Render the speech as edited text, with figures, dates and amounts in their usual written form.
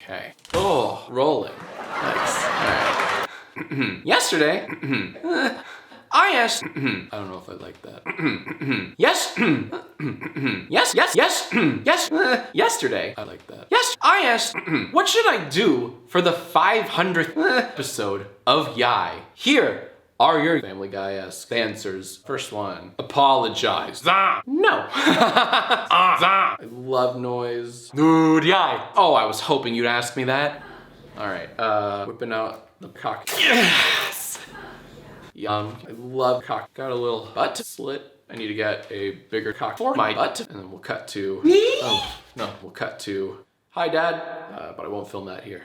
Okay. Oh, rolling. Nice. Alright. Yesterday, I asked, I don't know if I like that. Yes, yesterday, I like that. Yes, I asked, what should I do for the 500th episode of YIAY? Here are your Family Guy-esque answers. First one, apologize. No. I love noise. Dude, YIAY. Oh, I was hoping you'd ask me that. All right, whipping out the cock. Yes! Yum. I love cock. Got a little butt slit. I need to get a bigger cock for my butt. And then we'll cut to, oh, no, we'll cut to, hi dad, but I won't film that here.